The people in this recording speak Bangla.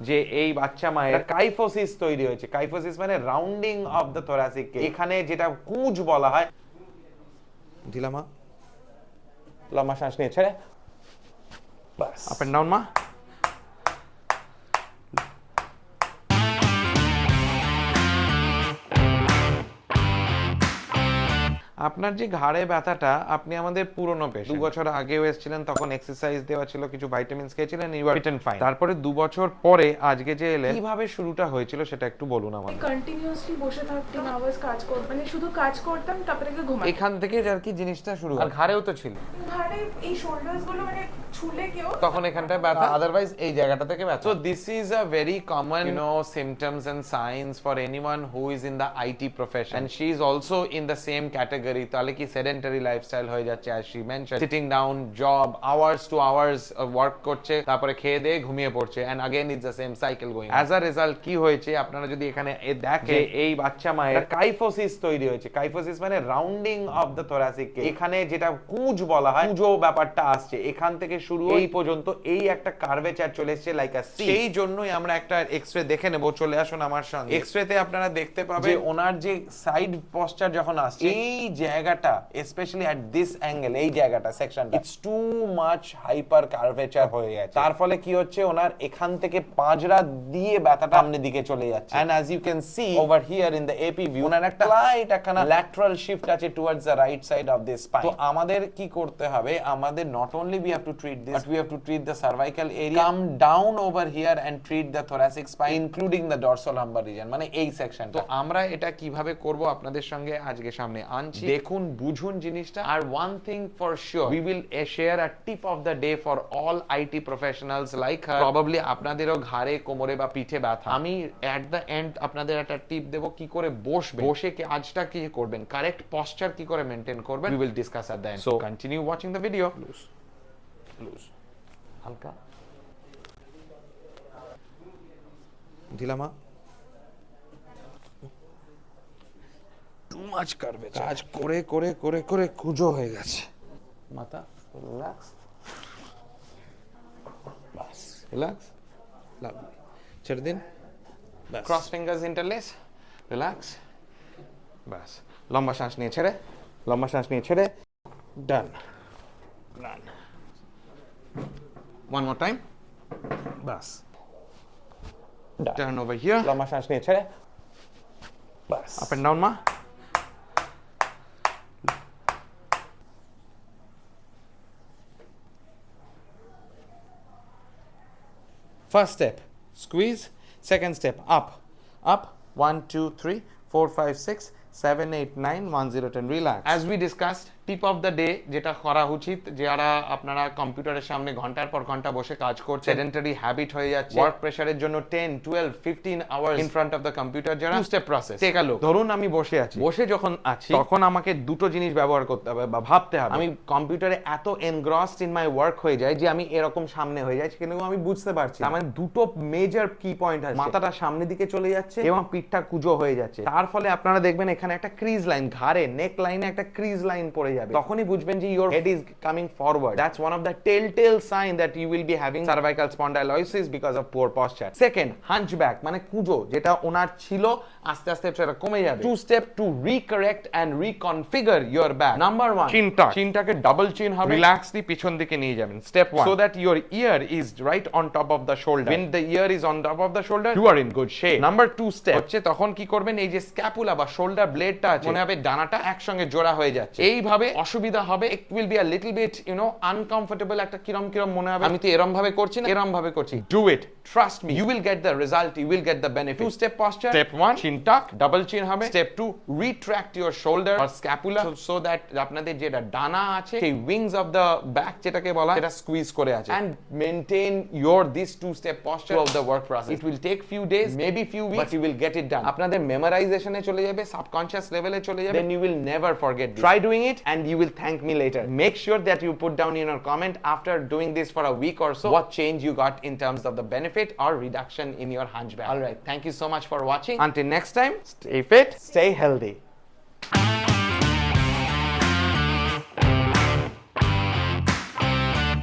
যে এই বাচ্চা মায়ের কাইফোসিস তৈরি হয়েছে। কাইফোসিস মানে rounding of the thoracic cage. এখানে যেটা কুঁজ বলা হয়। ঢিলা মা, লম্বা শ্বাস নিয়ে ছেড়ে, বাস, আপ এন্ড ডাউন মা। আপনার যে ঘাড়ে ব্যথাটা, আপনি আমাদের পুরনো পেশেন্ট। 2 বছর আগেও এসেছিলেন, তখন এক্সারসাইজ দেওয়া ছিল, কিছু ভাইটামিনস খেয়েছিলেন, you are fit and fine. তারপরে 2 বছর পরে আজকে যে এলেন, কিভাবে শুরুটা হয়েছিল সেটা একটু বলুন আমাদের। কন্টিনিউয়াসলি বসে থাকতাম, আওয়াজ কাজ করতাম, মানে শুধু কাজ করতাম, তারপরে ঘুমাতাম। এখান থেকে আর কি জিনিসটা শুরু। আর ঘাড়েও তো ছিল, ঘাড়ে এই শোল্ডার্স গুলো মানে ছুলে কেউ তখন এখানটায় ব্যথা, আদারওয়াইজ এই জায়গাটা থেকে ব্যথা। So this is a very common symptoms and signs for anyone who is in the IT profession, and she is also in the same category. তাহলে কি sedentary lifestyle হয়ে যাচ্ছে, as she mentioned, sitting down job hours to hours work করছে, তারপরে খেয়ে দিয়ে ঘুমিয়ে পড়ছে, and again it's the same cycle going on. As a result কি হয়েছে, আপনারা যদি এখানে দেখেন, এই বাচ্চা মায়ের কাইফোসিস তৈরি হয়েছে। কাইফোসিস মানে rounding of the thoracic cage. এখানে যেটা কুঁজ বলা হয়, কুঁজো ব্যাপারটা আসছে এখান থেকে শুরু, এই পর্যন্ত এই একটা কার্ভেচার চলে এসেছে লাইক আ সি। এই জন্যই আমরা একটা এক্সরে দেখে নেব। চলে আসুন আমার সঙ্গে। এক্সরেতে আপনারা দেখতে পাবেন যে ওনার যে সাইড পশ্চার যখন আসছে, এই জায়গাটা স্পেশালি এট দিস অ্যাঙ্গেল, এই জায়গাটা সেকশনটা it's too much hyper curvature হয়ে গেছে। তার ফলে কি হচ্ছে, ওনার এখান থেকে পাঁজরা দিয়ে ব্যথাটা সামনের দিকে চলে যাচ্ছে। And as you can see over here in the AP view, ওনার একটা লাইট একখানা ল্যাটারাল শিফট আছে towards the right side of this spine. তো আমাদের কি করতে হবে, আমাদের not only we have to treat this, but we have to treat the cervical area, come down over here and treat the thoracic spine including the dorsolumbar region, মানে এই সেকশন। তো আমরা এটা কিভাবে করব আপনাদের সঙ্গে আজকে সামনে আনছি, দেখুন বুঝুন জিনিসটা। আর one thing for sure, we will share a tip of the day for all IT professionals like her. Probably আপনাদেরও ঘাড়ে, কোমরে বা পিঠে ব্যথা। আমি at the end আপনাদের একটা টিপ দেব কি করে বসবে, বসে কাজটা কি করবেন, কারেক্ট পশ্চার কি করে মেইনটেইন করবেন, we will discuss at the end. So continue watching the video. Loose. হালকা ঢিলা মা, টু মাচ করবে, কাজ করে করে করে করে কুঁজো হয়ে গেছে। মাথা রিল্যাক্স, বাস রিল্যাক্স, লাভলি, ছেড়ে দিন, বাস, ক্রস ফিঙ্গার্স ইন্টারলেস, রিল্যাক্স, বাস, লম্বা শ্বাস নিয়ে ছেড়ে, লম্বা শ্বাস নিয়ে ছেড়ে, ডান ডান। One more time. Bas. Turn over here. Lama শ্বাস নিয়ে ছেড়ে, বাস, up and down মা। First step, squeeze. Second step, up, up. 1 2 3 4 5 6 7 8 9 1 0 10. Relax. As we discussed, tip of the day যেটা করা উচিত, যারা আপনারা কম্পিউটারের সামনে ঘন্টার পর ঘন্টা বসে কাজ করছে, সেডেন্টারি হ্যাবিট হয়ে যাচ্ছে, ওয়ার্ক প্রেসারের জন্য 10 12 15 hours in front of the computer, যারা two step process. Take a look. ধরুন আমি বসে আছি, বসে যখন আছি তখন আমাকে দুটো জিনিস ব্যবহার করতে হবে বা ভাবতে হবে। আমি কম্পিউটারে এত এনগ্রসড ইন মাই ওয়ার্ক হয়ে যায় যে আমি এরকম সামনে হয়ে যাচ্ছি, কিন্তু আমি বুঝতে পারছি না। মানে দুটো মেজর কি পয়েন্ট আছে, মাথাটা সামনের দিকে চলে যাচ্ছে এবং পিঠটা কুঁজো হয়ে যাচ্ছে। তার ফলে আপনারা দেখবেন এখানে একটা ক্রিজ লাইন, ঘাড়ে নেক লাইনে একটা ক্রিজ লাইন পড়ে যাবে। তখনই বুঝবেন যে your head is coming forward. That's one of the telltale sign that you will be having cervical spondylosis because of poor posture. Second, hunchback মানে কুঁজো, যেটা ওনার ছিল আস্তে আস্তে সেটা কমে যাবে। Two step to recorrect and reconfigure your back. Number 1, চিনটাকে ডাবল চিন হবে, রিল্যাক্সলি পিছন দিকে নিয়ে যাবেন। Step 1, so that your ear is right on top of the shoulder. When the ear is on top of the shoulder, you are in good shape. Number 2 step হচ্ছে তখন কি করবেন, এই যে স্ক্যাপুলা বা শোল্ডার ব্লেডটা আছে, মনে হবে ডানাটা একসঙ্গে জোড়া হয়ে যাচ্ছে। এইভাবে অসুবিধা হবে, it will be a little bit uncomfortable, একটা কিরম কিরম মনে হবে, আমি তো এরম ভাবে করছি না, এরম ভাবে করছি। Do it, trust me, you will get the result, you will get the benefit. 2 step posture. Step 1, chin tuck, double chin হবে। Step 2, retract your shoulder or scapula so that আপনাদের যেটা ডানা আছে, সেই wings of the back যেটাকে বলা, সেটা squeeze করে আছে, and maintain your this 2 step posture of the work process. It will take few days, maybe few weeks, but you will get it done. আপনাদের memorization-এ চলে যাবে, subconscious level-এ চলে যাবে, then you will never forget this. Try doing it and you will thank me later. Make sure that you put down in your comment after doing this for a week or so what change you got in terms of the benefit or reduction in your hunchback. All right, thank you so much for watching. Until next time, stay fit, stay healthy.